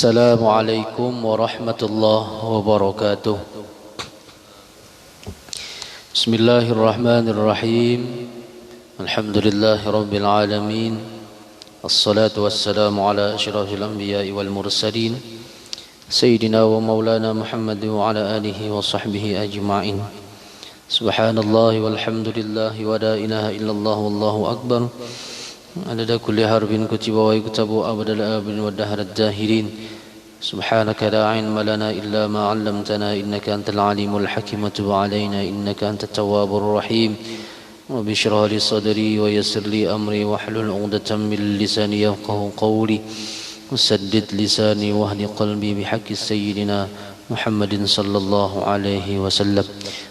Assalamualaikum warahmatullahi wabarakatuh. Bismillahirrahmanirrahim. Alhamdulillahi rabbil alamin. Assalatu wassalamu ala asyrafil anbiya'i wal mursalin Sayyidina wa maulana Muhammad wa ala alihi wa sahbihi ajma'in. Subhanallahi walhamdulillahi wa la ilaha illallah wallahu akbar. Adada kulli harbin kutiba wa yuktabu abadal abin wa dahar ad-dahirin. Subhanaka la ilma lana illa ma 'allamtana innaka antal alimul hakim wa tub 'alaina innaka antat tawwabur rahim. Rabbi shrah li sadri wa yassir li amri wahlul 'uqdatam min lisani yafqahu qawli. Wasaddid lisani wahdi qalbi bihaqqi sayyidina Muhammadin sallallahu alaihi wasallam.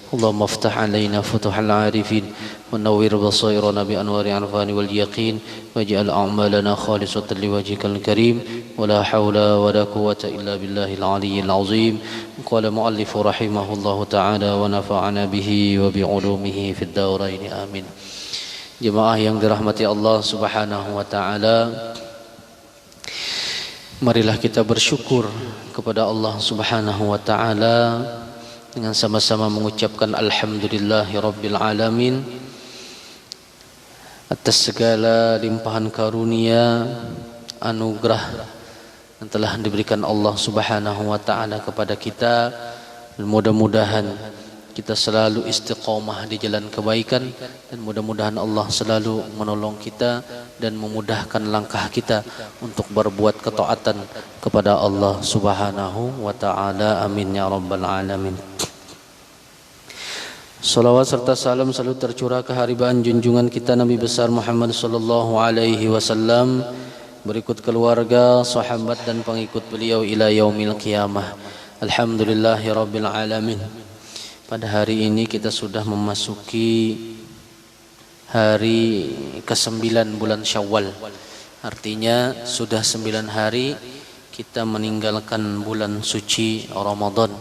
اللهم افتح علينا فتوح العارفين ونور بصائرنا بأنوار عرفان واليقين واجعل أعمالنا خالصة لوجهك الكريم ولا حول ولا قوة إلا بالله العلي العظيم. قال مؤلف رحمه الله تعالى ونفعنا به وبعلومه في الدارين آمين. Jemaah yang dirahmati Allah Subhanahu wa taala, marilah kita bersyukur kepada Allah Subhanahu wa taala dengan sama-sama mengucapkan alhamdulillahi rabbil alamin atas segala limpahan karunia anugerah yang telah diberikan Allah Subhanahu wa taala kepada kita. Mudah-mudahan kita selalu istiqomah di jalan kebaikan dan mudah-mudahan Allah selalu menolong kita dan memudahkan langkah kita untuk berbuat ketaatan kepada Allah Subhanahu wa taala. Amin ya rabbal alamin. Salawat serta salam selalu tercurah ke haribaan junjungan kita Nabi besar Muhammad sallallahu alaihi wasallam, berikut keluarga, sahabat dan pengikut beliau ila yaumil qiyamah. Alhamdulillahi rabbil alamin. Pada hari ini kita sudah memasuki hari ke-9 bulan Syawal. Artinya sudah 9 hari kita meninggalkan bulan suci Ramadan.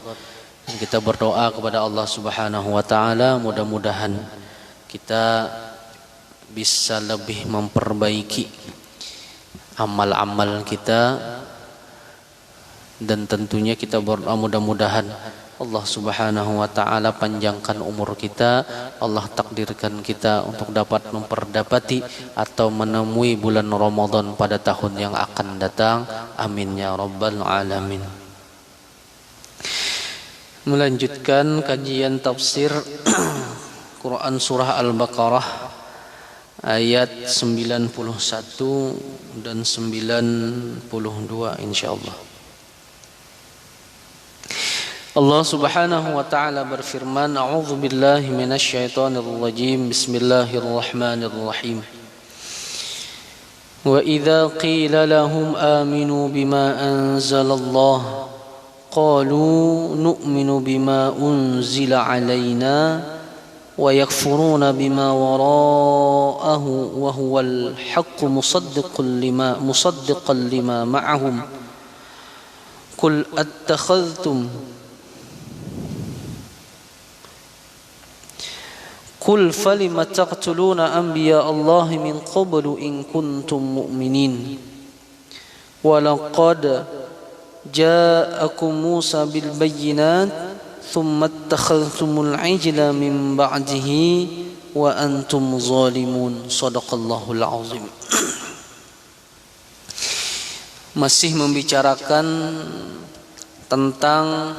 Kita berdoa kepada Allah Subhanahu wa taala, mudah-mudahan kita bisa lebih memperbaiki amal-amal kita, dan tentunya kita berdoa mudah-mudahan Allah Subhanahu wa taala panjangkan umur kita, Allah takdirkan kita untuk dapat memperdapati atau menemui bulan Ramadan pada tahun yang akan datang. Amin ya rabbal alamin. Melanjutkan kajian tafsir Quran surah Al-Baqarah ayat 91 dan 92 insyaallah. Allah Subhanahu wa taala berfirman, a'udzu billahi minasy syaithanir rajim. Bismillahirrahmanirrahim. Wa idza qila lahum aminu bima anzalallah قالوا نؤمن بما أنزل علينا ويكفرون بما وراءه وهو الحق مصدقا لما معهم قل فلم تقتلون أنبياء الله من قبل إن كنتم مؤمنين ولقد جاءكم موسى بالبينات ثم اتخذتم العجل من بعده وأنتم ظالمون. Shadaqallahul azim. Masih membicarakan tentang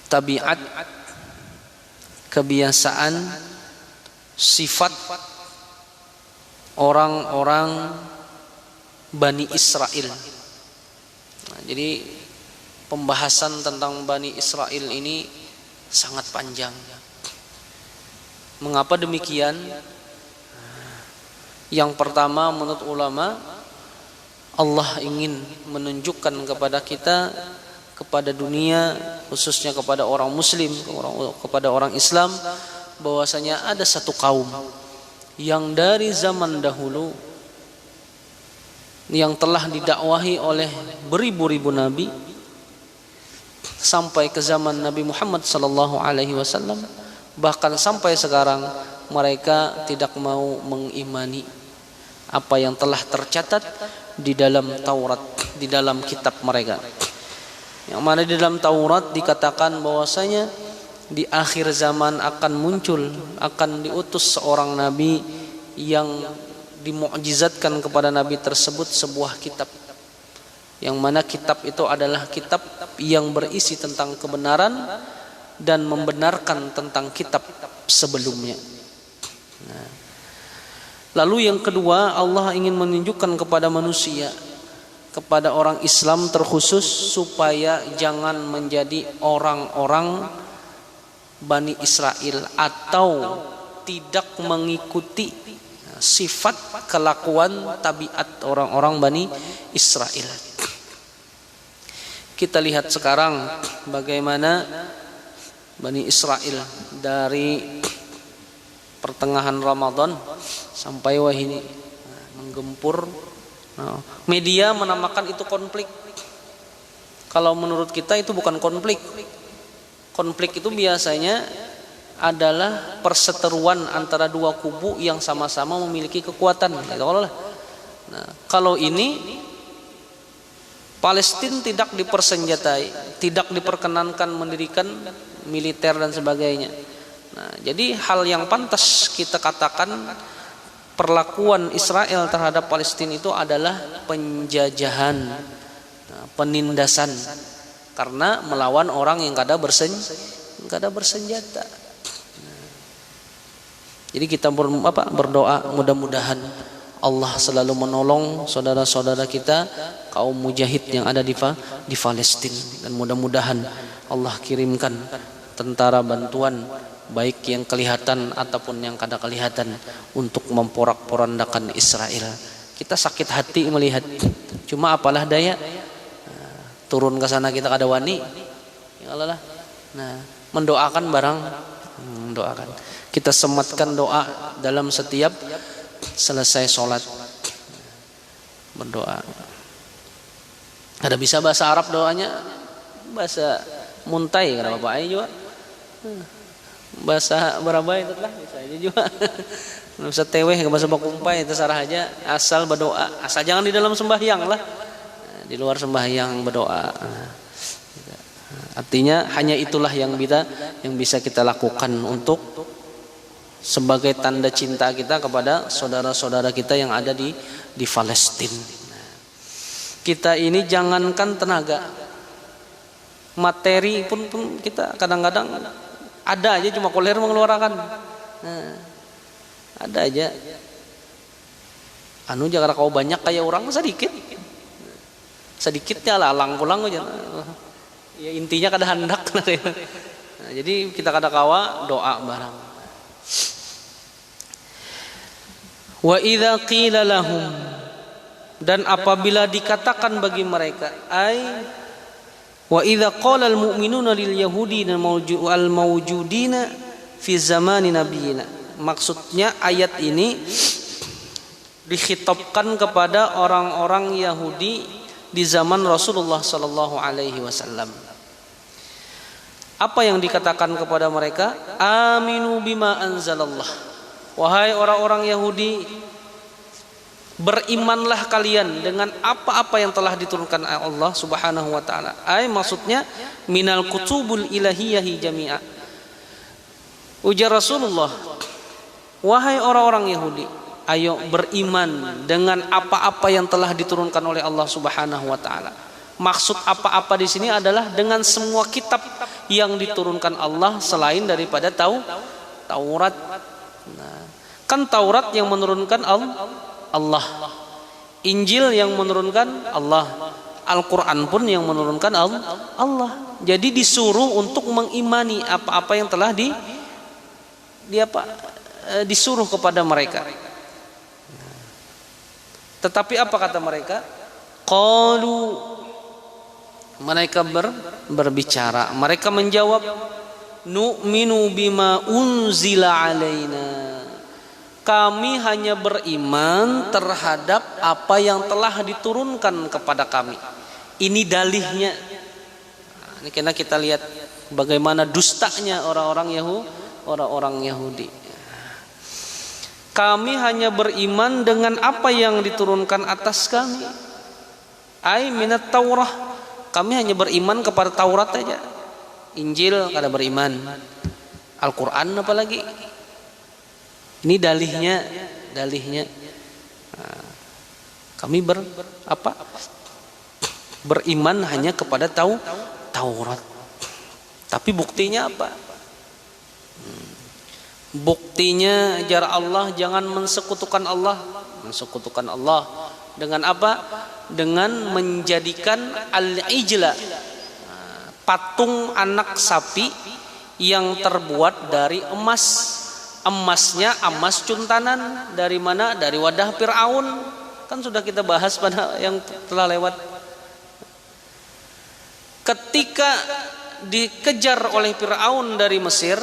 tabiat, kebiasaan, sifat orang-orang Bani Israel. Nah, jadi pembahasan tentang Bani Israel ini sangat panjang. Mengapa demikian? Yang pertama, menurut ulama, Allah ingin menunjukkan kepada kita, kepada dunia, khususnya kepada orang muslim, kepada orang Islam, bahwasanya ada satu kaum yang dari zaman dahulu yang telah didakwahi oleh beribu-ribu nabi sampai ke zaman Nabi Muhammad sallallahu alaihi wasallam, bahkan sampai sekarang mereka tidak mau mengimani apa yang telah tercatat di dalam Taurat, di dalam kitab mereka. Yang mana di dalam Taurat dikatakan bahwasanya di akhir zaman akan muncul, akan diutus seorang nabi yang dimukjizatkan kepada nabi tersebut sebuah kitab. Yang mana kitab itu adalah kitab yang berisi tentang kebenaran dan membenarkan tentang kitab sebelumnya. Nah, lalu yang kedua, Allah ingin menunjukkan kepada manusia, kepada orang Islam terkhusus, supaya jangan menjadi orang-orang Bani Israel atau tidak mengikuti sifat kelakuan tabiat orang-orang Bani Israel. Kita lihat sekarang bagaimana Bani Israel dari pertengahan Ramadan sampai wahini menggempur. Media menamakan itu konflik. Kalau menurut kita itu bukan konflik. Konflik itu biasanya adalah perseteruan antara dua kubu yang sama-sama memiliki kekuatan. Nah, kalau ini Palestina tidak dipersenjatai, tidak diperkenankan mendirikan militer dan sebagainya. Nah, jadi hal yang pantas kita katakan perlakuan Israel terhadap Palestina itu adalah penjajahan, penindasan, karena melawan orang yang kada bersenjata. Jadi kita berdoa mudah-mudahan Allah selalu menolong saudara-saudara kita kaum mujahid yang ada di Palestina, dan mudah-mudahan Allah kirimkan tentara bantuan baik yang kelihatan ataupun yang kada kelihatan untuk memporak-porandakan Israel. Kita sakit hati melihat, cuma apalah daya, turun ke sana kita kada wani. Ya Allah lah. Nah, mendoakan barang, mendoakan. Kita sematkan doa dalam setiap selesai sholat, berdoa. Ada bisa bahasa Arab doanya, bahasa muntai kada apa aja juga. Bahasa berapa itu lah bisa aja juga. Bisa teweh ke bahasa bakumpai itu sarah aja, asal berdoa, asal jangan di dalam sembahyang lah. Di luar sembahyang berdoa. Artinya hanya itulah yang bisa kita lakukan untuk sebagai tanda cinta kita kepada saudara-saudara kita yang ada di Palestina. Kita ini jangankan tenaga, materi pun kita kadang-kadang ada aja cuma koler mengeluarkan. Nah, ada aja. Jangan kau banyak kayak orang sedikitnya lalang pulang aja. Ya intinya kada hendak. Nah, jadi kita kada kawa doa barang. Wa idza qila lahum, dan apabila dikatakan bagi mereka, wa idza qala al mu'minuna lil yahudi al mawjudina fi zamani nabiyina. Maksudnya ayat ini dikhitabkan kepada orang-orang Yahudi di zaman Rasulullah sallallahu alaihi wasallam. Apa yang dikatakan kepada mereka? Aminu bima anzalallah. Wahai orang-orang Yahudi, berimanlah kalian dengan apa-apa yang telah diturunkan Allah Subhanahu wa taala. Maksudnya minal kutubul ilahiyahi jami'a. Ujar Rasulullah, wahai orang-orang Yahudi, ayo beriman dengan apa-apa yang telah diturunkan oleh Allah Subhanahu wa taala. Maksud apa-apa di sini adalah dengan semua kitab yang diturunkan Allah selain daripada Taurat. Nah, kan Taurat yang menurunkan Allah, Injil yang menurunkan Allah, Al-Quran pun yang menurunkan Allah. Jadi disuruh untuk mengimani apa-apa yang telah disuruh kepada mereka. Tetapi apa kata mereka? Qalu, mereka berbicara, mereka menjawab, nu'minu bima unzila alaina. Kami hanya beriman terhadap apa yang telah diturunkan kepada kami. Ini dalihnya. Ini karena kita lihat bagaimana dustanya orang-orang Yahudi. Kami hanya beriman dengan apa yang diturunkan atas kami. Ai minat Taurah. Kami hanya beriman kepada Taurat aja. Injil kada beriman. Al-Qur'an apalagi. Ini dalihnya. Kami beriman hanya kepada Taurat. Tapi buktinya apa? Buktinya jar Allah, jangan mensekutukan Allah. Mensekutukan Allah dengan apa? Dengan menjadikan al-ijla, patung anak sapi yang terbuat dari emas. Emasnya emas cuntanan. Dari mana? Dari wadah Fir'aun. Kan sudah kita bahas pada yang telah lewat. Ketika dikejar oleh Fir'aun dari Mesir,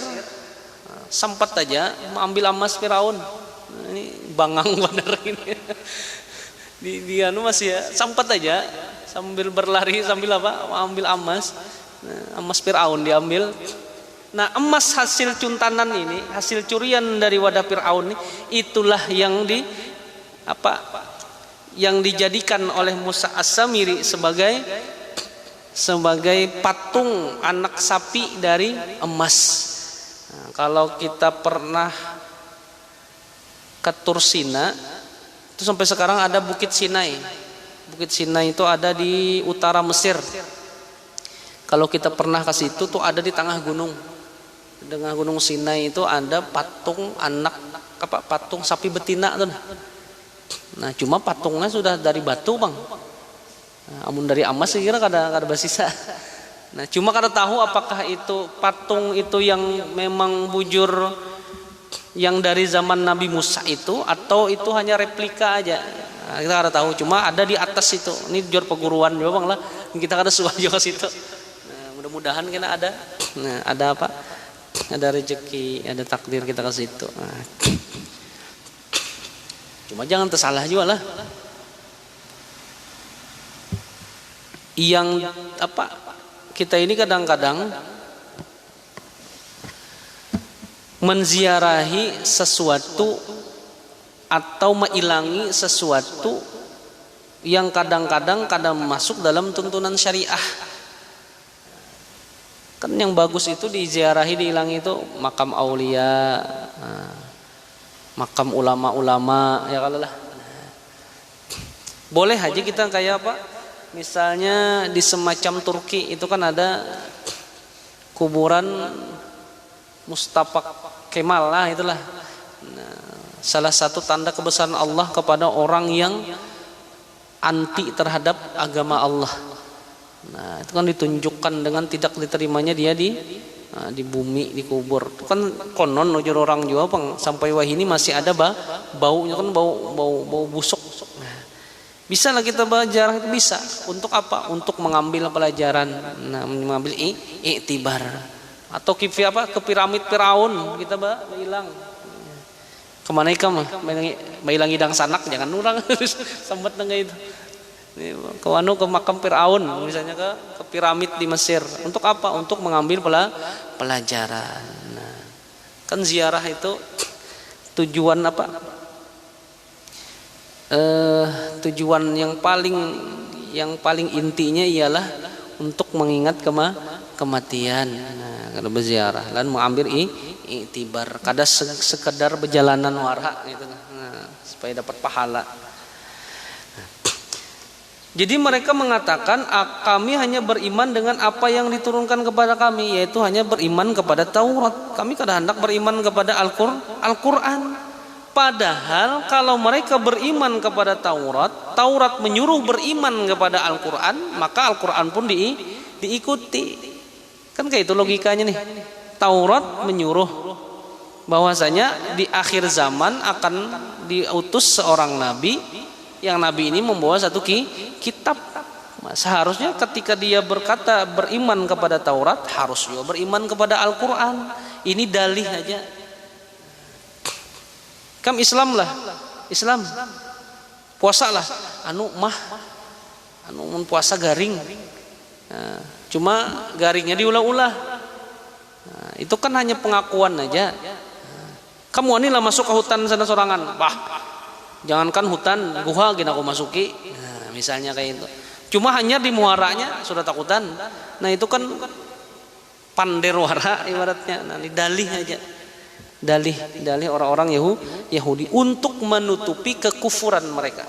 sempat aja mengambil emas Fir'aun. Ini bangang bener ini. Dia masih ya, sempat aja sambil berlari sambil apa? Mengambil emas. Emas Fir'aun diambil. Nah, emas hasil cuntanan ini, hasil curian dari wadah Fir'aun ini, itulah yang yang dijadikan oleh Musa As-Samiri sebagai patung anak sapi dari emas. Nah, kalau kita pernah ke Tursina, itu sampai sekarang ada Bukit Sinai. Bukit Sinai itu ada di utara Mesir. Kalau kita pernah ke situ tuh ada di tengah gunung. Dengan Gunung Sinai itu ada patung patung sapi betina tuh. Nah, cuma patungnya sudah dari batu, Bang. Nah, amun dari emas kira kada basisa. Nah, cuma kada tahu apakah itu patung itu yang memang bujur yang dari zaman Nabi Musa itu atau itu hanya replika aja. Nah, kita kada tahu, cuma ada di atas itu. Ini jur peguruan juga, Bang lah. Kita kada suah juga situ. Nah, mudah-mudahan kena ada. Nah, ada apa? Ada rezeki, ada takdir kita ke situ. Nah. Cuma jangan tersalah juga lah. Yang kita ini kadang-kadang menziarahi sesuatu atau mengilangi sesuatu yang kadang-kadang masuk dalam tuntunan syariah. Kan yang bagus itu diziarahi, diilangi itu makam aulia, makam ulama-ulama, ya kalau lah. Boleh aja kita kayak apa? Misalnya di semacam Turki itu kan ada kuburan Mustafa Kemal lah itulah. Nah, salah satu tanda kebesaran Allah kepada orang yang anti terhadap agama Allah. Nah, itu kan ditunjukkan dengan tidak diterimanya dia di bumi, dikubur. Itu kan konon ujur orang juga, Bang, sampai wah ini masih ada baunya kan bau busuk. Nah, bisa lah kita belajar, itu bisa. Untuk apa? Untuk mengambil pelajaran. Nah, mengambil iktibar. Atau ke piramid Firaun kita hilang. Kemana ikam? Bailang hidang sanak jangan orang sambat nengah itu. Ke makam Firaun, misalnya ke piramid di Mesir. Untuk apa? Untuk mengambil pelajaran. Nah, kan ziarah itu tujuan apa? Tujuan yang paling intinya ialah untuk mengingat kematian. Nah, kalau berziarah dan mengambil iktibar, kada sekedar berjalanan wara gitu. Nah, supaya dapat pahala. Jadi mereka mengatakan kami hanya beriman dengan apa yang diturunkan kepada kami, yaitu hanya beriman kepada Taurat. Kami kada hendak beriman kepada Al-Quran. Padahal kalau mereka beriman kepada Taurat menyuruh beriman kepada Al-Quran, maka Al-Quran pun diikuti. Kan kayak itu logikanya nih. Taurat menyuruh bahwasanya di akhir zaman akan diutus seorang nabi, yang nabi ini membawa satu kitab. Seharusnya ketika dia berkata beriman kepada Taurat, harus juga beriman kepada Al-Quran. Ini dalih aja. Kam Islam puasa lah. Puasa garing. Nah, cuma garingnya diulah-ulah. Nah, itu kan hanya pengakuan aja. Kamu anilah masuk ke hutan sana sorangan. Bah, jangankan hutan, guha gina aku masuki. Nah, misalnya kayak itu. Cuma hanya di muaranya sudah takutan. Nah itu kan panderwara ibaratnya. Nah, dalih aja. Dalih orang-orang Yahudi untuk menutupi kekufuran mereka.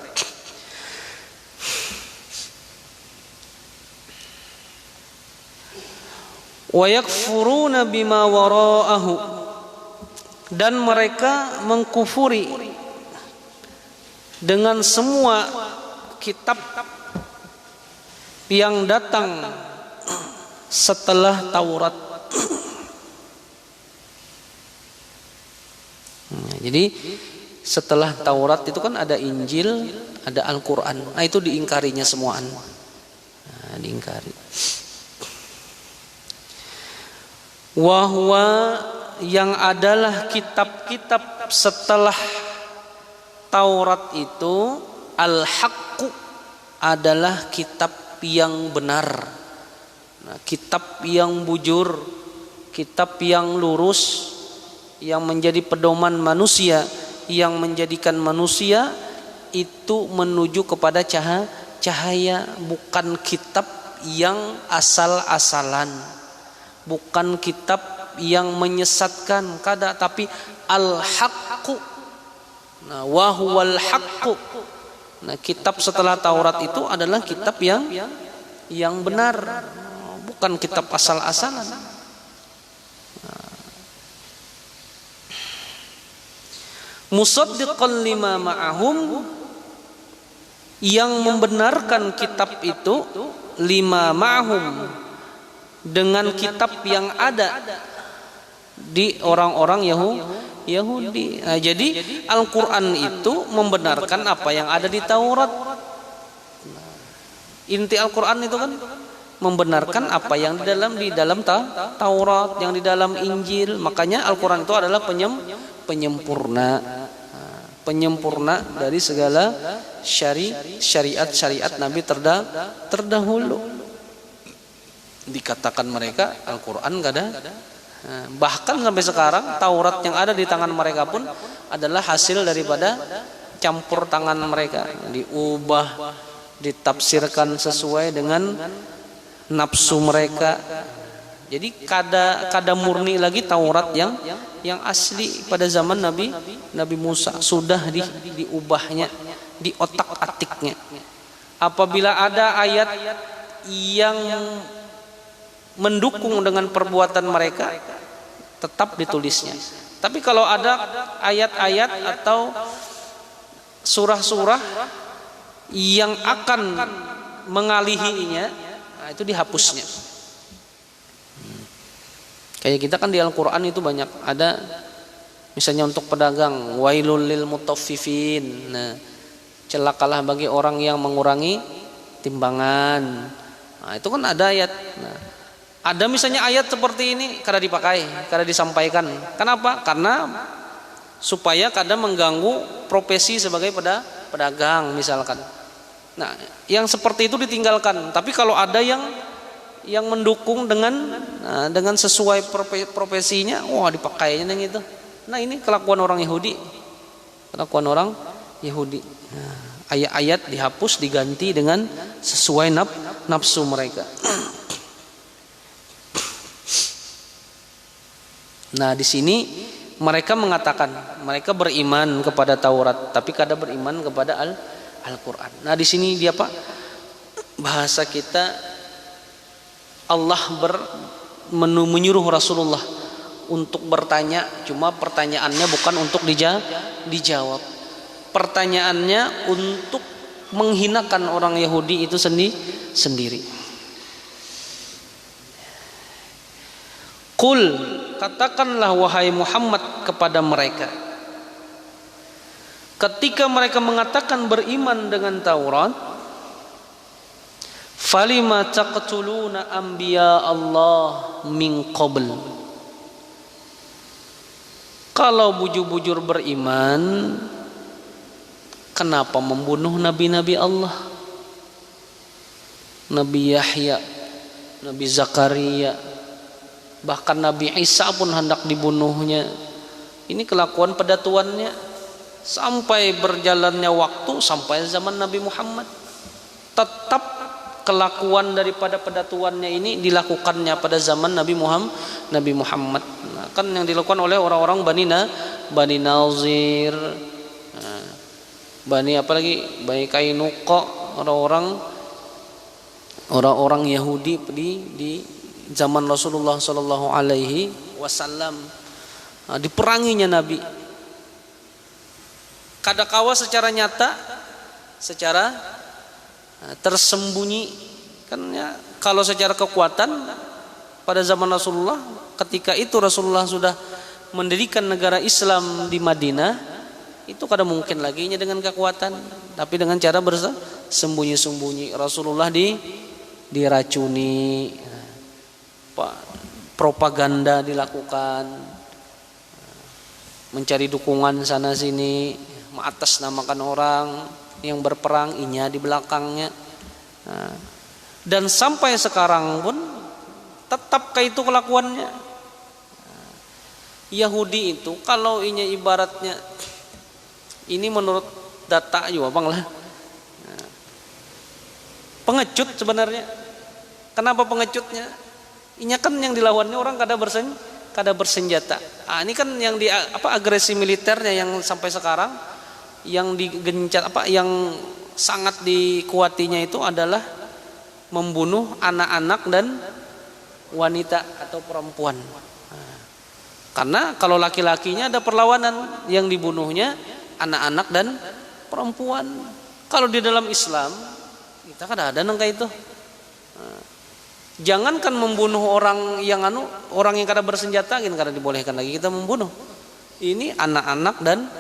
Wa yakfuruna bima wara'ahu, dan mereka mengkufuri dengan semua kitab yang datang setelah Taurat. Jadi setelah Taurat itu kan ada Injil, ada Al-Quran. Nah itu diingkarinya semuaan. Nah, diingkari. Wahwa, yang adalah kitab-kitab setelah Taurat itu, al-haqqu, adalah kitab yang benar. Nah, kitab yang bujur, kitab yang lurus, yang menjadi pedoman manusia, yang menjadikan manusia itu menuju kepada cahaya, bukan kitab yang asal-asalan, bukan kitab yang menyesatkan kada, tapi al-haqqu. Nah, wa huwal haqqu. Nah, kitab setelah Taurat itu adalah kitab yang benar, bukan kitab asal-asalan. Musaddiqan lima ma'ahum, yang membenarkan kitab itu, lima ma'ahum, dengan kitab yang ada di orang-orang Yahudi. Nah, jadi Al-Quran itu membenarkan apa yang ada di Taurat. Inti Al-Quran itu kan membenarkan apa yang di dalam Taurat, yang di dalam Injil. Makanya Al-Quran itu adalah penyempurna dari segala syariat Nabi terdahulu. Dikatakan mereka Al-Quran gak ada. Bahkan sampai sekarang Taurat yang ada di tangan mereka pun adalah hasil daripada campur tangan mereka, diubah, ditafsirkan sesuai dengan nafsu mereka. Jadi kada murni lagi Taurat yang asli pada zaman Nabi Musa, sudah diubahnya, diotak-atiknya. Apabila ada ayat yang mendukung dengan perbuatan mereka, tetap ditulisnya. Tapi kalau ada ayat-ayat atau surah-surah yang akan mengalihinya, nah itu dihapusnya. Kayak kita kan di Al-Quran itu banyak ada, misalnya untuk pedagang, wailul lil mutaffifin. Nah, celakalah bagi orang yang mengurangi timbangan. Nah, itu kan ada ayat. Nah, ada misalnya ayat seperti ini kada dipakai, kada disampaikan. Kenapa? Karena supaya kada mengganggu profesi sebagai pedagang misalkan. Nah, yang seperti itu ditinggalkan. Tapi kalau ada yang mendukung dengan sesuai profesinya, wah dipakainya yang itu. Nah, ini kelakuan orang Yahudi. Nah, ayat-ayat dihapus, diganti dengan sesuai nafsu mereka. Nah, di sini mereka mengatakan mereka beriman kepada Taurat, tapi kada beriman kepada Al-Quran. Nah, di sini dia Pak, bahasa kita, Allah menyuruh Rasulullah untuk bertanya, cuma pertanyaannya bukan untuk dijawab. Pertanyaannya untuk menghinakan orang Yahudi itu sendiri. Qul, katakanlah wahai Muhammad kepada mereka, ketika mereka mengatakan beriman dengan Taurat, falima taqtuluna anbiya Allah min qabl. Kalau bujur-bujur beriman, kenapa membunuh nabi-nabi Allah? Nabi Yahya, Nabi Zakaria, bahkan Nabi Isa pun hendak dibunuhnya. Ini kelakuan pedatuannya sampai berjalannya waktu, sampai zaman Nabi Muhammad. Tetap kelakuan daripada pedatuannya ini dilakukannya pada zaman Nabi Muhammad. Nah, kan yang dilakukan oleh orang-orang Bani Nazir, Bani Kainuqa, orang-orang Yahudi di zaman Rasulullah Sallallahu Alaihi Wasallam. Diperanginya Nabi. Kadangkala secara nyata, secara tersembunyi, kan ya, kalau secara kekuatan pada zaman Rasulullah, ketika itu Rasulullah sudah mendirikan negara Islam di Madinah, itu kada mungkin lagi dengan kekuatan, tapi dengan cara bersembunyi-sembunyi. Rasulullah diracuni, propaganda dilakukan, mencari dukungan sana sini, mengatasnamakan orang yang berperang, inya di belakangnya. Dan sampai sekarang pun tetap kayak itu kelakuannya. Yahudi itu kalau inya ibaratnya, ini menurut data juga bang lah, pengecut sebenarnya. Kenapa pengecutnya? Inya kan yang dilawannya orang kada bersenjata. Ini kan yang agresi militernya yang sampai sekarang yang digencat yang sangat dikuatinya itu adalah membunuh anak-anak dan wanita atau perempuan. Karena kalau laki-lakinya ada perlawanan, yang dibunuhnya anak-anak dan perempuan. Kalau di dalam Islam kita kan ada kayak itu. Jangankan membunuh orang yang kada bersenjata, kada dibolehkan lagi kita membunuh. Ini anak-anak dan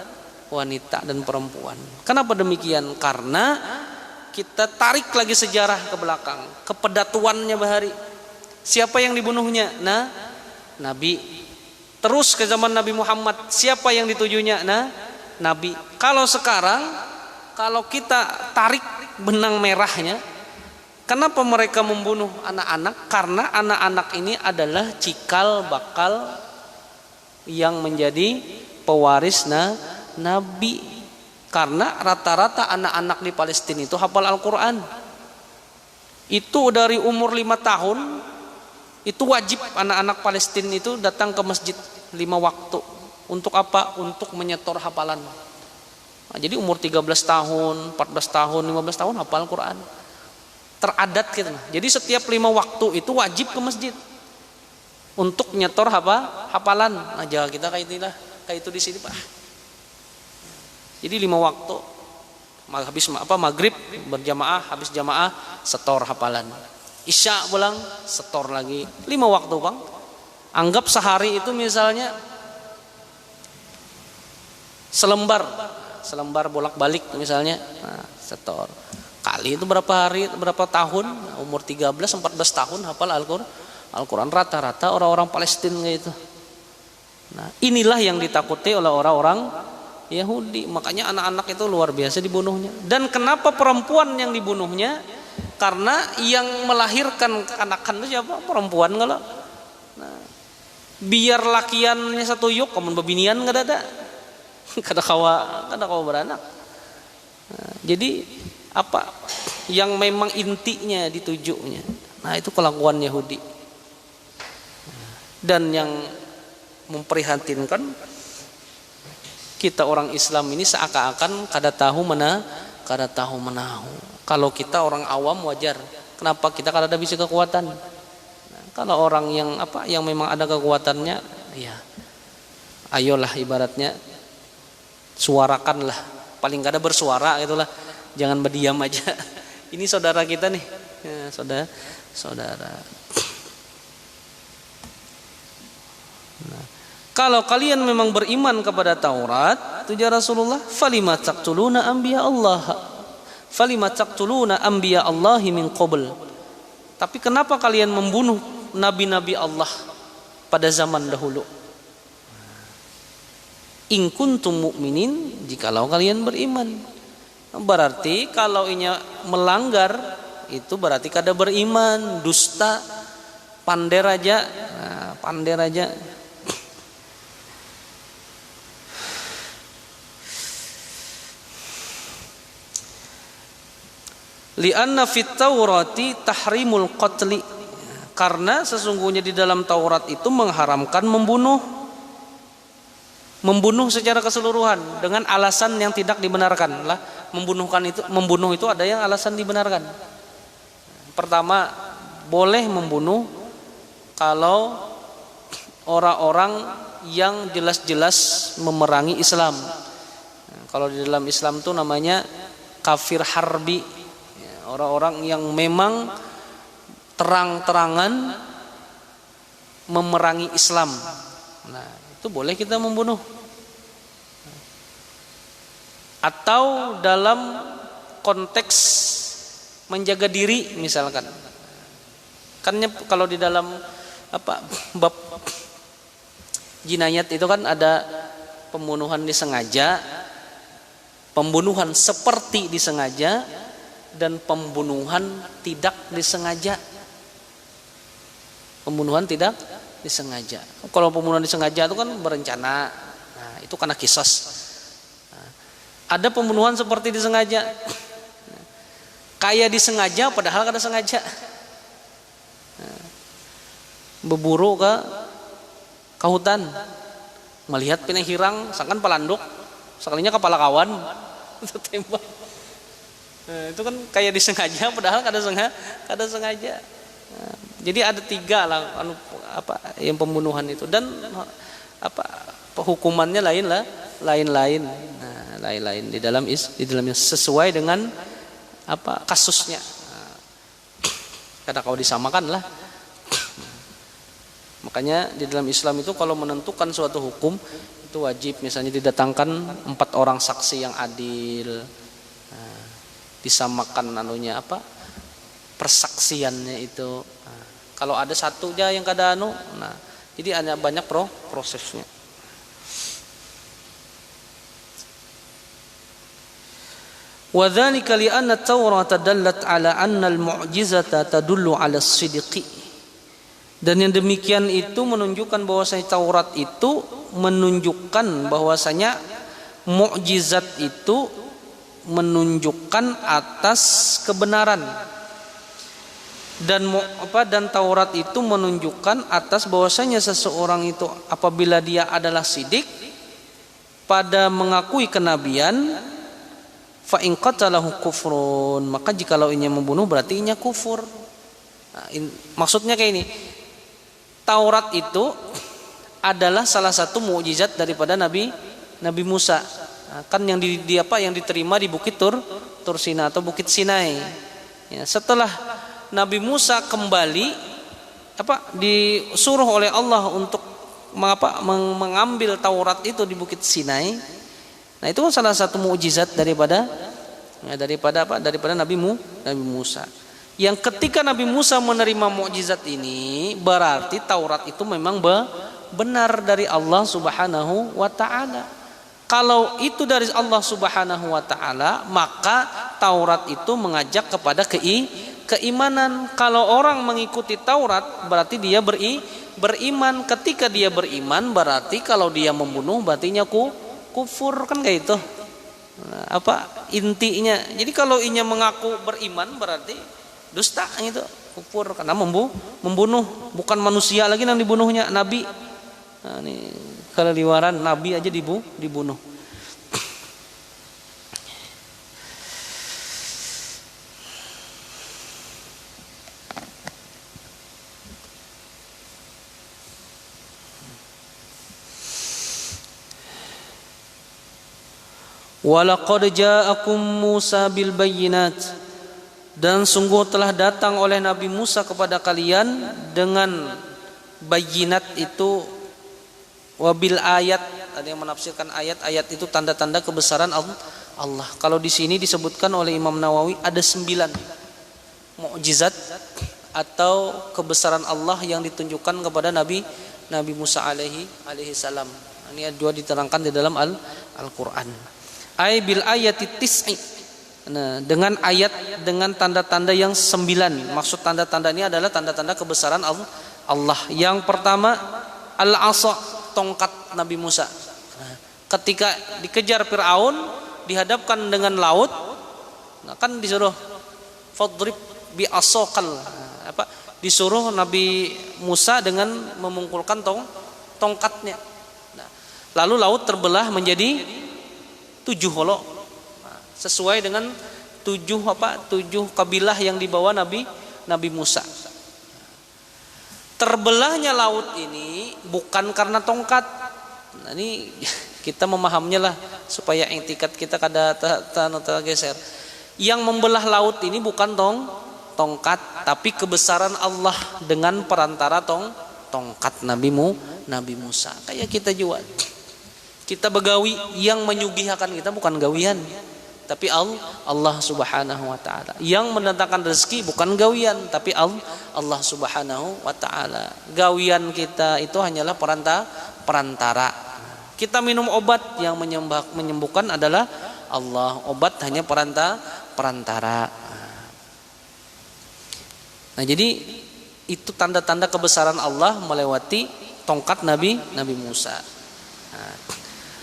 wanita dan perempuan. Kenapa demikian? Karena kita tarik lagi sejarah ke belakang, kepedatuannya bahari. Siapa yang dibunuhnya? Nabi. Terus ke zaman Nabi Muhammad, siapa yang ditujunya? Nabi. Kalau sekarang, kalau kita tarik benang merahnya, kenapa mereka membunuh anak-anak? Karena anak-anak ini adalah cikal bakal yang menjadi pewaris Nabi. Karena rata-rata anak-anak di Palestina itu hafal Al-Quran. Itu dari umur 5 tahun, itu wajib anak-anak Palestina itu datang ke masjid 5 waktu. Untuk apa? Untuk menyetor hafalan. Jadi umur 13 tahun, 14 tahun, 15 tahun hafal Al-Quran. Teradat gitu. Jadi setiap 5 waktu itu wajib ke masjid untuk nyetor hafalan. Nah, jaga kita kayak itu di sini, Pak. Jadi 5 waktu, habis maghrib berjamaah, habis jamaah setor hafalan. Isya pulang setor lagi. 5 waktu, Bang. Anggap sehari itu misalnya selembar bolak-balik misalnya, setor. Kali itu berapa hari, berapa tahun? Umur 13, 14 tahun hafal Al-Quran. Rata-rata orang-orang Palestina gitu. Nah, inilah yang ditakuti oleh orang-orang Yahudi. Makanya anak-anak itu luar biasa dibunuhnya. Dan kenapa perempuan yang dibunuhnya? Karena yang melahirkan anak-anak itu siapa? Perempuan kalau. Nah, biar lakiannya satu yuk, kamu babinian nggak ada. Kada kawa beranak. Nah, jadi apa yang memang intinya ditujunya? Nah, itu kelakuan Yahudi. Dan yang memprihatinkan, kita orang Islam ini seakan-akan kada tahu menahu. Kalau kita orang awam wajar. Kenapa kita kada ada bisa kekuatan? Nah, kalau orang yang memang ada kekuatannya, ya ayolah ibaratnya suarakanlah. Paling kada bersuara gitulah. Jangan berdiam aja. Ini saudara kita nih, ya, saudara. Nah, kalau kalian memang beriman kepada Taurat, tujuh Rasulullah, falima taqtuluna anbiya Allahi min qabl. Tapi kenapa kalian membunuh nabi-nabi Allah pada zaman dahulu? In kuntum mu'minin, jikalau kalian beriman. Berarti kalau inya melanggar, itu berarti kada beriman, dusta, pander aja. Li'anna fit Taurati tahrimul qatli, karena sesungguhnya di dalam Taurat itu mengharamkan membunuh secara keseluruhan dengan alasan yang tidak dibenarkan. Lah, membunuh itu ada yang alasan dibenarkan. Pertama, boleh membunuh kalau orang-orang yang jelas-jelas memerangi Islam. Kalau di dalam Islam itu namanya kafir harbi. Orang-orang yang memang terang-terangan memerangi Islam. Nah, itu boleh kita membunuh. Atau dalam konteks menjaga diri misalkan. Kan kalau di dalam bab jinayat itu kan ada pembunuhan disengaja, pembunuhan seperti disengaja, dan pembunuhan tidak disengaja. Pembunuhan tidak disengaja. Kalau pembunuhan disengaja itu kan berencana. Nah, itu karena qisas. Nah, ada pembunuhan seperti disengaja. Kayak disengaja padahal kada sengaja. Nah, berburu ke hutan, melihat pinang hirang, sangkan pelanduk, sekalinya kepala kawan, itu tembak. Nah, itu kan kayak disengaja padahal kada sengaja. Nah, jadi ada 3 lah yang pembunuhan itu, dan hukumannya lain-lain. Nah, lain-lain di dalamnya sesuai dengan kasusnya. Nah, kada kau disamakan lah. Makanya di dalam Islam itu kalau menentukan suatu hukum itu wajib misalnya didatangkan 4 orang saksi yang adil. Disamakan persaksiannya itu. Nah, kalau ada satu aja yang kada nah jadi ada banyak prosesnya. Wa dzalika li anna at-Taurata dallat ala anna al-mu'jizata tadullu ala as-sidqi. Dan yang demikian itu menunjukkan bahwasanya Taurat itu menunjukkan bahwasanya mukjizat itu menunjukkan atas kebenaran, dan Taurat itu menunjukkan atas bahwasanya seseorang itu apabila dia adalah sidik pada mengakui kenabian, fa in qatalahu kufrun, maka jikalau inya membunuh berarti inya kufur. Nah, maksudnya kayak ini, Taurat itu adalah salah satu mukjizat daripada Nabi Musa. Kan yang yang diterima di Bukit Tur Sina atau Bukit Sinai. Ya, setelah Nabi Musa kembali disuruh oleh Allah untuk mengambil Taurat itu di Bukit Sinai. Nah, itu kan salah satu mukjizat daripada Nabi Musa. Yang ketika Nabi Musa menerima mukjizat ini, berarti Taurat itu memang benar dari Allah Subhanahu wa taala. Kalau itu dari Allah Subhanahu wa taala, maka Taurat itu mengajak kepada keimanan. Kalau orang mengikuti Taurat, berarti dia beriman. Ketika dia beriman, berarti kalau dia membunuh berarti kufur, kan kayak itu. Nah, intinya? Jadi kalau inya mengaku beriman berarti dusta gitu, kufur karena membunuh bukan manusia lagi yang dibunuhnya, nabi. Nah, ini keleliwaran, nabi aja dibunuh. Walaqad ja'akum Musa bil bayyinat, dan sungguh telah datang oleh Nabi Musa kepada kalian dengan bayyinat itu, wabil ayat. Ada yang menafsirkan ayat itu tanda-tanda kebesaran Allah. Kalau di sini disebutkan oleh Imam Nawawi ada 9 mukjizat atau kebesaran Allah yang ditunjukkan kepada Nabi Musa alaihi salam. Ini 2 diterangkan di dalam Al-Qur'an. Ay bil ayati tis'i. Nah, dengan ayat dengan tanda-tanda yang 9. Maksud tanda-tanda ini adalah tanda-tanda kebesaran Allah. Yang pertama al-asa, tongkat Nabi Musa. Nah, ketika dikejar Firaun, dihadapkan dengan laut, nah kan disuruh fadrib bi asaqal, disuruh Nabi Musa dengan memungkulkan tongkatnya. Nah, lalu laut terbelah menjadi 7 holok, sesuai dengan 7 kabilah yang dibawa Nabi Musa. Terbelahnya laut ini bukan karena tongkat. Nah, ini kita memahaminya lah supaya etikat kita kada tergeser. Yang membelah laut ini bukan tongkat, tapi kebesaran Allah dengan perantara tongkat Nabi Musa. Kayak kita juga. Kita begawi, yang menyugihkan kita bukan gawian, tapi Allah Subhanahu wa taala. Yang mendatangkan rezeki bukan gawian, tapi Allah Subhanahu wa taala. Gawian kita itu hanyalah perantara. Kita minum obat, yang menyembuhkan adalah Allah. Obat hanya perantara. Nah, jadi itu tanda-tanda kebesaran Allah melewati tongkat Nabi Musa. Nah,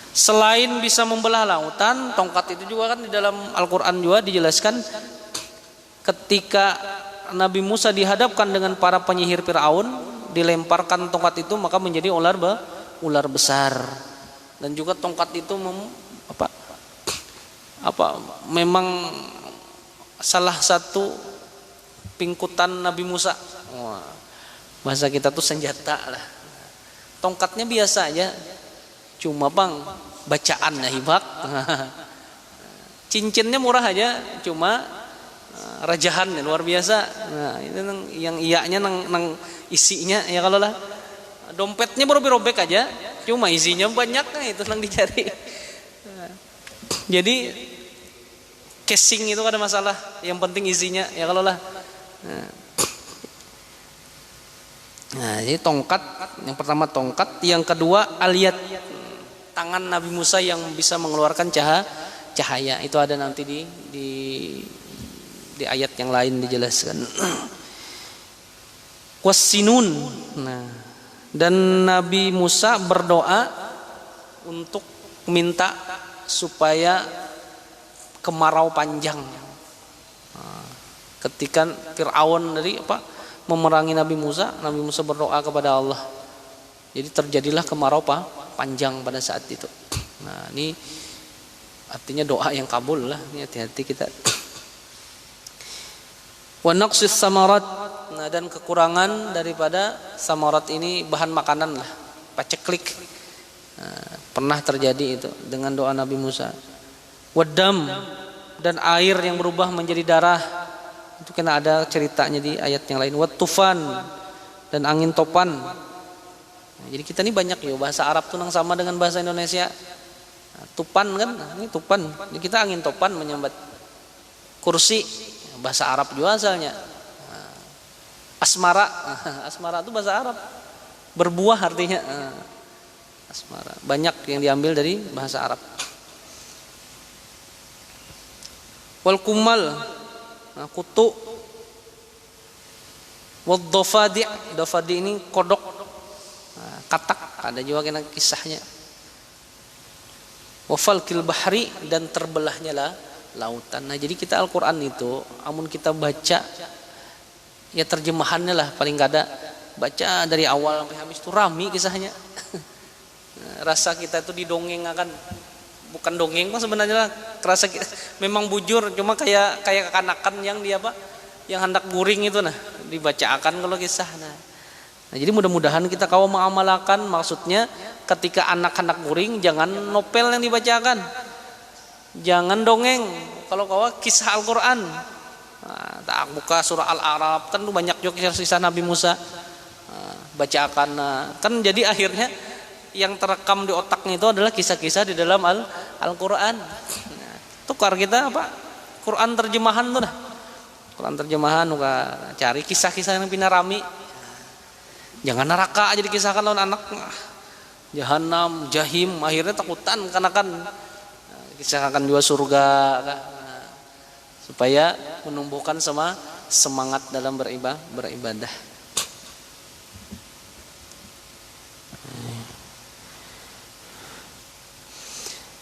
selain bisa membelah lautan, tongkat itu juga kan di dalam Al-Quran juga dijelaskan ketika Nabi Musa dihadapkan dengan para penyihir Fir'aun, dilemparkan tongkat itu maka menjadi ular besar. Dan juga tongkat itu memang salah satu pingkutan Nabi Musa. Wah, bahasa kita tuh senjata lah. Tongkatnya biasa aja, cuma bacaannya hibak. Cincinnya murah aja, cuma rajahannya luar biasa. Nah, itu yang iyanya nang isinya ya, kalau lah dompetnya baru robek aja, cuma isinya banyak, nah itu yang dicari. Jadi casing itu ada masalah, yang penting isinya ya kalau lah. Nah, jadi tongkat, yang pertama tongkat, yang kedua aliyat, tangan Nabi Musa yang bisa mengeluarkan cahaya. Itu ada nanti di ayat yang lain dijelaskan. Wassinun. Nah, dan Nabi Musa berdoa untuk minta supaya kemarau panjang. Ketika Fir'aun memerangi Nabi Musa berdoa kepada Allah. Jadi terjadilah kemarau panjang pada saat itu. Nah, ini artinya doa yang kabul lah. Ini hati-hati kita. Wa naqsis samarat. Nah, dan kekurangan daripada samarat ini bahan makanan lah. Paceklik. Nah, pernah terjadi itu dengan doa Nabi Musa. Wadam, dan air yang berubah menjadi darah. Itu kena ada ceritanya di ayat yang lain. Wattufan, dan angin topan. Nah, jadi kita ini banyak ya bahasa Arab tuh yang sama dengan bahasa Indonesia. Nah, tupan kan, nah, ini tupan. Jadi kita angin topan menyambat kursi, bahasa Arab juga asalnya. Nah, asmara, asmara itu bahasa Arab. Berbuah artinya. Nah, asmara. Banyak yang diambil dari bahasa Arab. Wal kumal, nah, kutu. Wad dafadi, dafadi ini kodok. Nah, katak, ada juga kena kisahnya. Wafal kil bahri, dan terbelahnya lah lautan. Nah, jadi kita Al-Quran itu amun kita baca ya terjemahannya lah paling kada, baca dari awal sampai habis itu rami kisahnya. Rasa kita itu didongeng akan, bukan dongeng kok sebenarnya lah, kerasa kita, memang bujur, cuma kayak kekanakan yang dia yang hendak guring itu, nah dibacakan kalau kisah. Nah, jadi mudah-mudahan kita kau mengamalkan, maksudnya ketika anak-anak guring jangan novel yang dibacakan, jangan dongeng. Kalau kau kisah Al-Quran, nah, tak buka surah Al-A'raf kan tuh banyak juga kisah Nabi Musa, nah, bacakan. Nah, kan jadi akhirnya yang terekam di otaknya itu adalah kisah-kisah di dalam Al-Quran. Nah, tukar kita Quran terjemahan tuh dah. Quran terjemahan cari kisah-kisah yang pinarami. Jangan neraka aja dikisahkan lawan anak. Jahanam, jahim, akhirnya takutan karena kan kisahkan juga surga kan. Supaya menumbuhkan semangat dalam beribadah.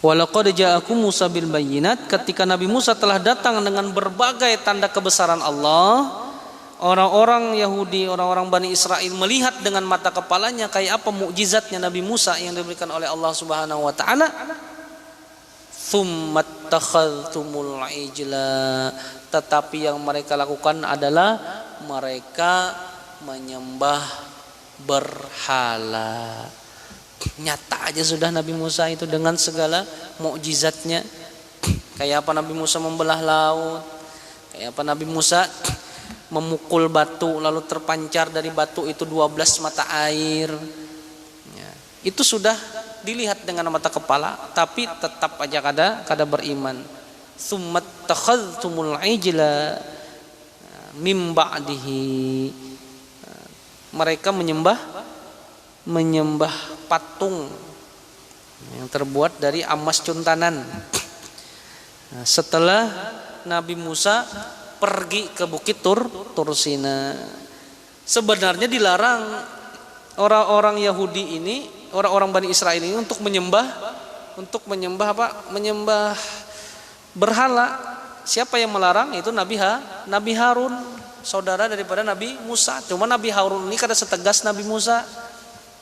Walaqad ja'akum Musa bil bayyinat, ketika Nabi Musa telah datang dengan berbagai tanda kebesaran Allah, orang-orang Yahudi, orang-orang Bani Israel melihat dengan mata kepalanya kayak apa mukjizatnya Nabi Musa yang diberikan oleh Allah Subhanahu wa taala. Tsummattakhadhtumul ijla, tetapi yang mereka lakukan adalah mereka menyembah berhala. Nyata aja sudah Nabi Musa itu dengan segala mukjizatnya. Kayak apa Nabi Musa membelah laut, kayak apa Nabi Musa memukul batu lalu terpancar dari batu itu 12 mata air ya, itu sudah dilihat dengan mata kepala, tapi tetap aja kada beriman. Tsummattakhadhtumul ijla mim ba'dihi, mereka menyembah patung yang terbuat dari emas cuntanan. Nah, setelah Nabi Musa pergi ke Bukit Tursina, sebenarnya dilarang orang-orang Yahudi ini, orang-orang Bani Israel ini untuk menyembah apa? Menyembah berhala. Siapa yang melarang? Itu Nabi Harun, saudara daripada Nabi Musa. Cuma Nabi Harun ini kada setegas Nabi Musa.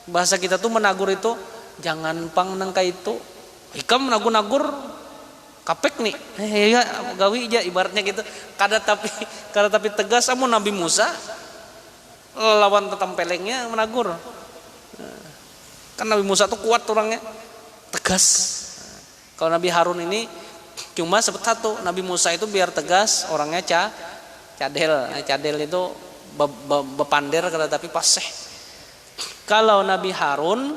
Bahasa kita tuh menagur itu jangan pang nangka itu. Ikam nagur-nagur kapek nih. Ya gawi aja ibaratnya gitu. Kada tapi tegas. Amun Nabi Musa lawan tetempelengnya menagur. Kan Nabi Musa tuh kuat orangnya, tegas. Kalau Nabi Harun ini cuma satu, Nabi Musa itu biar tegas, orangnya cadel. Cadel itu bepander kada tapi paseh. Kalau Nabi Harun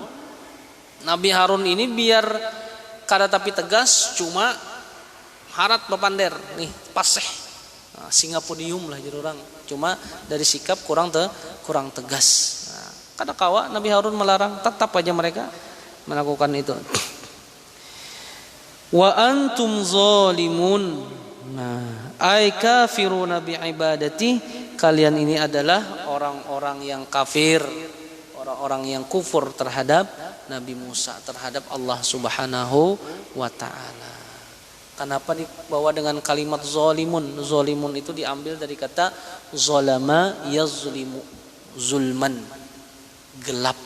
ini biar kada tapi tegas, cuma harat bepander nih paseh. Nah, singapodium lah jadi orang. Cuma dari sikap kurang tegas. Nah, kada kawa Nabi Harun melarang, tetap aja mereka melakukan itu. Wa antum zalimun. Nah, ay kafiruna bi ibadati, kalian ini adalah orang-orang yang kafir, orang-orang yang kufur terhadap Nabi Musa, terhadap Allah Subhanahu wa taala. Kenapa dibawa dengan kalimat zalimun? Zalimun itu diambil dari kata zalama yazlimu, zulman, gelap.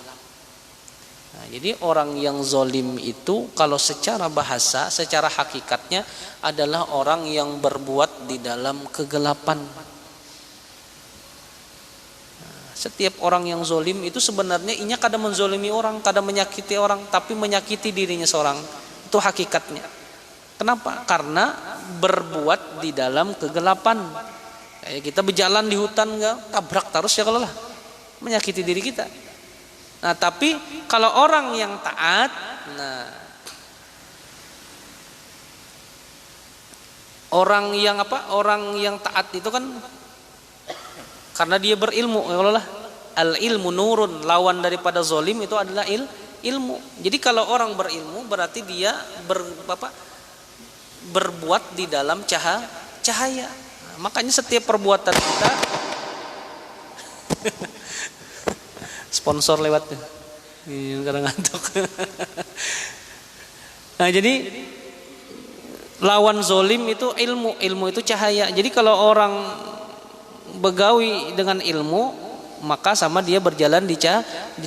Nah, jadi orang yang zalim itu kalau secara bahasa, secara hakikatnya adalah orang yang berbuat di dalam kegelapan. Setiap orang yang zolim itu sebenarnya inya kada menzolimi orang, kada menyakiti orang, tapi menyakiti dirinya seorang. Itu hakikatnya. Kenapa? Karena berbuat di dalam kegelapan. Kayak kita berjalan di hutan enggak tabrak terus ya kalau lah. Menyakiti diri kita. Nah, tapi kalau orang yang taat, nah orang yang taat itu kan karena dia berilmu, ya Allah, al ilmu nurun, lawan daripada zolim itu adalah ilmu. Jadi kalau orang berilmu berarti dia berbuat di dalam cahaya. Nah, makanya setiap perbuatan kita sponsor lewat ini kadang ngantuk. Nah, jadi lawan zolim itu ilmu itu cahaya. Jadi kalau orang begawi dengan ilmu, maka sama dia berjalan di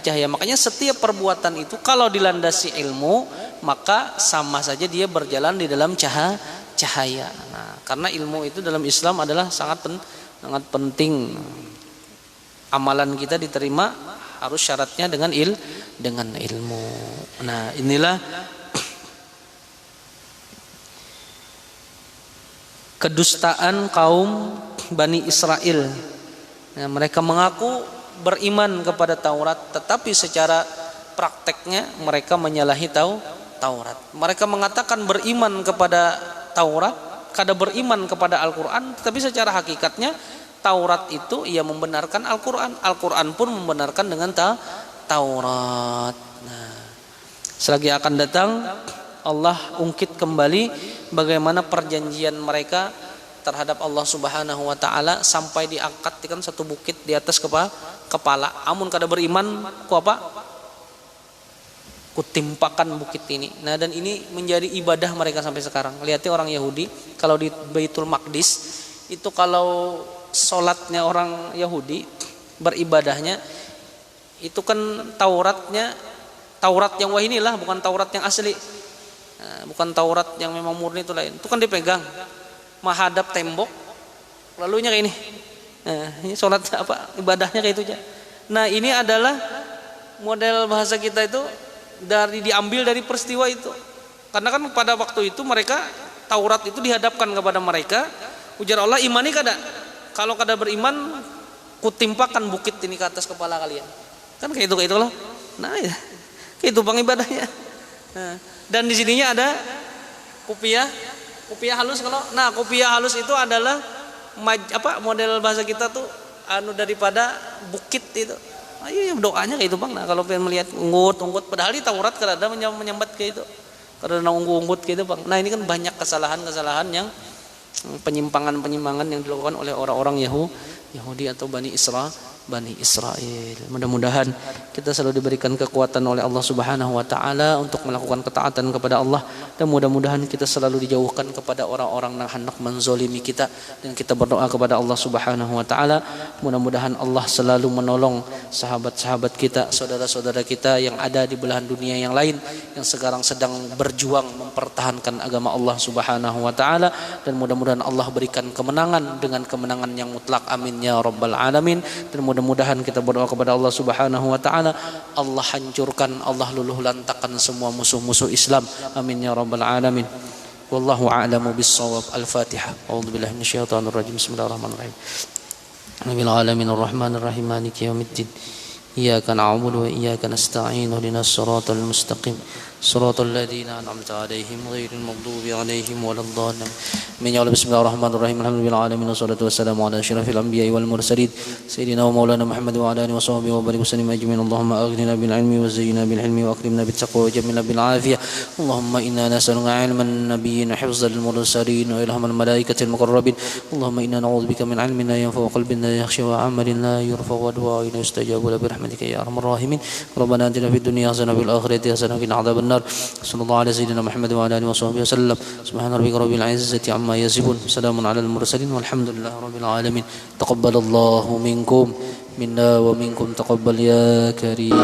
cahaya. Makanya setiap perbuatan itu kalau dilandasi ilmu, maka sama saja dia berjalan di dalam cahaya. Nah, karena ilmu itu dalam Islam adalah sangat penting. Amalan kita diterima harus syaratnya dengan ilmu. Nah, inilah kedustaan kaum Bani Israel. Nah, mereka mengaku beriman kepada Taurat, tetapi secara prakteknya mereka menyalahi Taurat. Mereka mengatakan beriman kepada Taurat, kada beriman kepada Al-Quran, tetapi secara hakikatnya Taurat itu ia membenarkan Al-Quran. Al-Quran pun membenarkan dengan Taurat. Nah, selagi akan datang Allah ungkit kembali bagaimana perjanjian mereka terhadap Allah Subhanahu wa taala sampai diangkat kan satu bukit di atas kepala. Amun kada beriman ku apa? kutimpakan bukit ini. Nah, dan ini menjadi ibadah mereka sampai sekarang. Lihatnya orang Yahudi kalau di Baitul Maqdis itu, kalau sholatnya orang Yahudi beribadahnya itu kan Taurat yang wahyi inilah, bukan Taurat yang asli. Nah, bukan Taurat yang memang murni, itu lain. Itu kan dipegang menghadap tembok, lalunya kayak ini. Nah, ini sholat apa, ibadahnya kayak itu aja. Nah, ini adalah model bahasa kita itu diambil dari peristiwa itu. Karena kan pada waktu itu mereka, Taurat itu dihadapkan kepada mereka, ujar Allah, imani kada, kalau kada beriman kutimpakan bukit ini ke atas kepala kalian. Kan kayak itu loh. Nah, ya, kayak itu bang ibadahnya. Nah, dan di sininya ada kupiah halus. Kupiah halus itu adalah model bahasa kita tuh daripada bukit itu. Ayo doanya kayak itu bang. Nah, kalau pengen melihat unggut, padahal di Taurat kada ada menyambat kayak itu, kada ada unggut kayak itu bang. Nah, ini kan banyak kesalahan yang penyimpangan yang dilakukan oleh orang-orang Yahudi atau Bani Israel. Mudah-mudahan kita selalu diberikan kekuatan oleh Allah Subhanahu wa taala untuk melakukan ketaatan kepada Allah, dan mudah-mudahan kita selalu dijauhkan kepada orang-orang yang hendak menzolimi kita, dan kita berdoa kepada Allah Subhanahu wa taala mudah-mudahan Allah selalu menolong sahabat-sahabat kita, saudara-saudara kita yang ada di belahan dunia yang lain yang sekarang sedang berjuang mempertahankan agama Allah Subhanahu wa taala, dan mudah-mudahan Allah berikan kemenangan dengan kemenangan yang mutlak, amin ya rabbal alamin. Dan mudah-mudahan kita berdoa kepada Allah Subhanahu wa taala, Allah hancurkan, Allah luluh lantakan semua musuh-musuh Islam, amin ya rabbal alamin. Wallahu a'lamu bis-shawab. Al-Fatihah. A'udzubillahi minasyaitonir rajim. Bismillahirrahmanirrahim. Rabbil alamin arrahmanir rahim maliki yaumiddin. Iyyaka na'budu wa iyyaka nasta'in. Ihdinas siratal mustaqim. Siratal ladzina an'amta 'alaihim ghairil maghdubi 'alaihim waladdallin. Bismillahirrahmanirrahim. Alhamdulillahi alamin wassalatu wassalamu ala asyrafil anbiya'i wal mursalin sayyidina wa maulana Muhammad wa ala alihi washabihi wa barik wasallim ajmain. Allahumma aghnina bil ilmi wa zayyina bil hilmi wa akrimna bit taqwa wa jamilna bil afiyah. Allahumma inna nas'aluka 'ilman nabiyyin hifzal mursalin wa ilhamal malaikatil muqarrabin. Allahumma inna na'udzubika min 'ilmin la yanfa'u wa qalbin la yakhsha wa 'amalin la yurfa wa du'a'in yustajabu bi rahmatika ya arhamar rahimin. Rabbana atina fid dunya hasanah wa fil akhirati hasanah wa qina adzaban nar. Sallallahu ala sayyidina Muhammad wa ala alihi washabihi wasallam. Subhana rabbika rabbil izzati amma yasifun. Salamun alal mursalin walhamdulillahi rabbil alamin. Taqabbalallahu minkum minna wa minkum taqabbal ya karim.